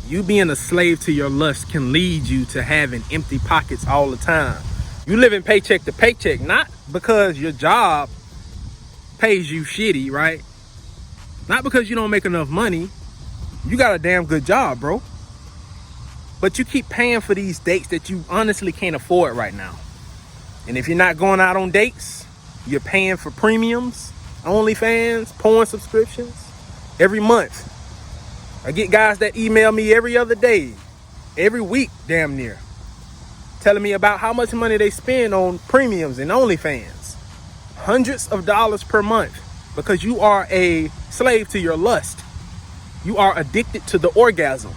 You being a slave to your lust can lead you to having empty pockets all the time. You living paycheck to paycheck, not because your job pays you shitty, right? Not because you don't make enough money. You got a damn good job, bro. But you keep paying for these dates that you honestly can't afford right now. And if you're not going out on dates, you're paying for premiums, OnlyFans, porn subscriptions every month. I get guys that email me every other day, every week, damn near, telling me about how much money they spend on premiums and OnlyFans. Hundreds of dollars per month because you are a slave to your lust. You are addicted to the orgasm.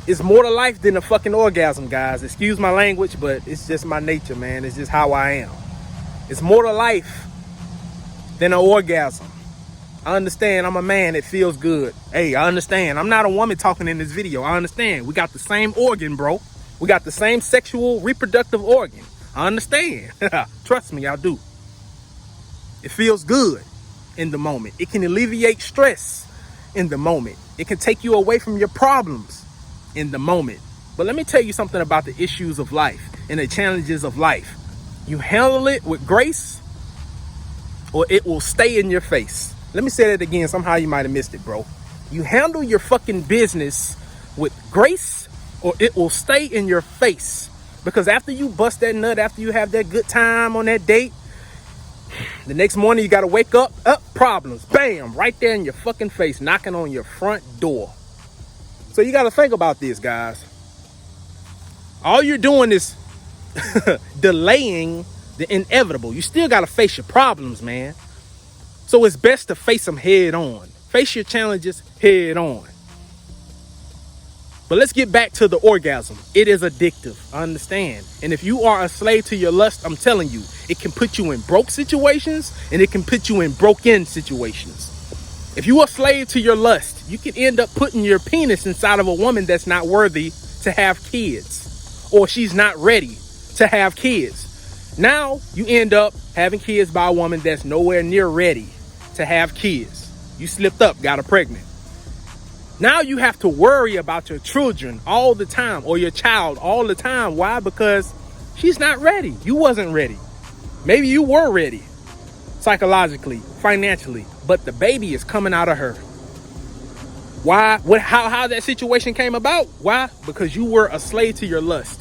It's more to life than a fucking orgasm, guys. Excuse my language, but it's just my nature, man. It's just how I am. It's more to life than an orgasm. I understand. I'm a man. It feels good. Hey, I understand. I'm not a woman talking in this video. I understand. We got the same organ, bro. We got the same sexual reproductive organ. I understand. Trust me, I do. It feels good in the moment. It can alleviate stress in the moment. It can take you away from your problems in the moment. But let me tell you something about the issues of life and the challenges of life. You handle it with grace or it will stay in your face. Let me say that again. Somehow you might have missed it, bro. You handle your fucking business with grace or it will stay in your face. Because after you bust that nut, after you have that good time on that date, the next morning you got to wake up, problems, bam, right there in your fucking face, knocking on your front door. So you got to think about this, guys. All you're doing is delaying the inevitable. You still got to face your problems, man. So it's best to face them head on. Face your challenges head on. But let's get back to the orgasm. It is addictive, I understand. And if you are a slave to your lust, I'm telling you, it can put you in broke situations and it can put you in broken situations. If you are a slave to your lust, you can end up putting your penis inside of a woman that's not worthy to have kids, or she's not ready to have kids. Now you end up having kids by a woman that's nowhere near ready to have kids. You slipped up, got her pregnant. Now you have to worry about your children all the time, or your child all the time. Why? Because she's not ready. You wasn't ready. Maybe you were ready psychologically, financially, but the baby is coming out of her. Why? How that situation came about? Why? Because you were a slave to your lust,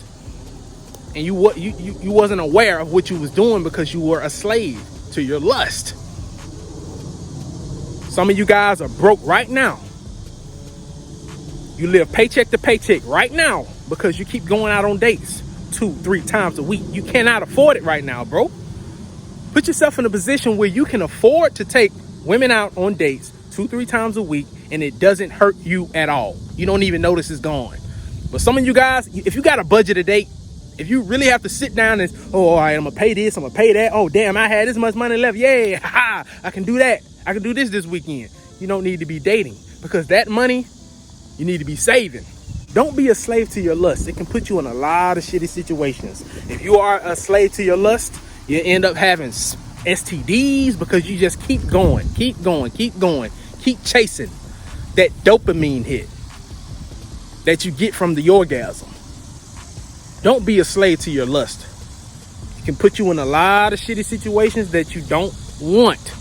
and you wasn't aware of what you was doing because you were a slave to your lust. Some of you guys are broke right now. You live paycheck to paycheck right now because you keep going out on dates 2-3 times a week. You cannot afford it right now, bro. Put yourself in a position where you can afford to take women out on dates 2-3 times a week and it doesn't hurt you at all. You don't even notice it's gone. But some of you guys, if you got a budget a date, if you really have to sit down and, oh, all right, I'm going to pay this, I'm going to pay that. Oh, damn, I had this much money left. Yeah, I can do that. I can do this weekend. You don't need to be dating because that money, you need to be saving. Don't be a slave to your lust. It can put you in a lot of shitty situations. If you are a slave to your lust, you end up having STDs because you just keep going, keep chasing that dopamine hit that you get from the orgasm. Don't be a slave to your lust. It can put you in a lot of shitty situations that you don't want.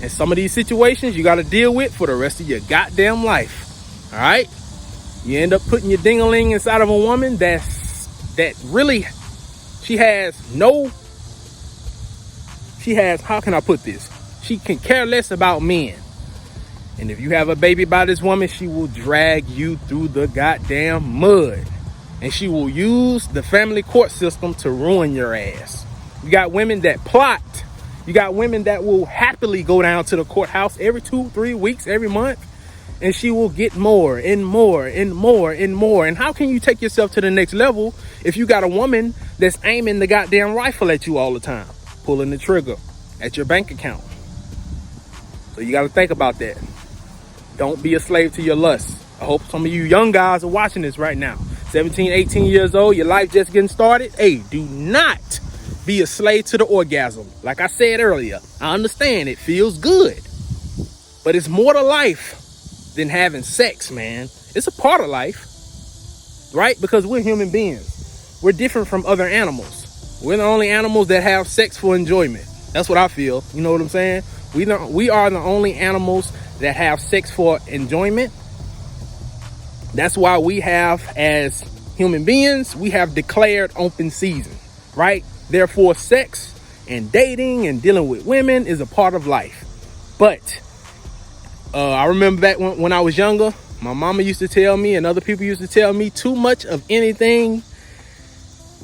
And some of these situations you got to deal with for the rest of your goddamn life. All right? You end up putting your ding-a-ling inside of a woman that really, how can I put this? She can care less about men. And if you have a baby by this woman, she will drag you through the goddamn mud. And she will use the family court system to ruin your ass. You got women that plot. You got women that will happily go down to the courthouse every 2-3 weeks, every month. And she will get more and more and more and more. And how can you take yourself to the next level if you got a woman that's aiming the goddamn rifle at you all the time, pulling the trigger at your bank account? So you got to think about that. Don't be a slave to your lust. I hope some of you young guys are watching this right now. 17, 18 years old, your life just getting started. Hey, do not be a slave to the orgasm. Like I said earlier, I understand it feels good, but it's more to life than having sex, man. It's a part of life, right? Because we're human beings. We're different from other animals. We're the only animals that have sex for enjoyment. That's what I feel. You know what I'm saying? We are the only animals that have sex for enjoyment. That's why we have, as human beings, we have declared open season, right? Therefore, sex and dating and dealing with women is a part of life. But I remember back when I was younger, my mama used to tell me and other people used to tell me, too much of anything,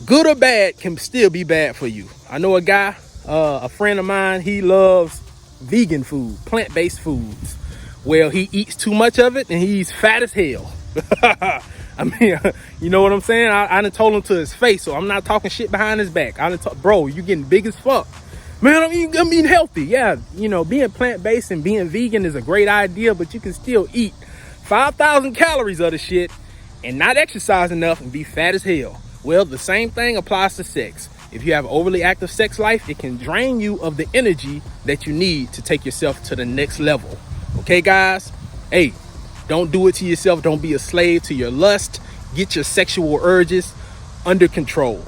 good or bad, can still be bad for you. I know a guy, a friend of mine, he loves vegan food, plant-based foods. Well, he eats too much of it and he's fat as hell. I mean, you know what I'm saying? I done told him to his face, so I'm not talking shit behind his back. Bro, you getting big as fuck. Man, I'm eating healthy. Yeah, you know, being plant-based and being vegan is a great idea, but you can still eat 5,000 calories of the shit and not exercise enough and be fat as hell. Well, the same thing applies to sex. If you have overly active sex life, it can drain you of the energy that you need to take yourself to the next level. Okay, guys? Hey, don't do it to yourself. Don't be a slave to your lust. Get your sexual urges under control.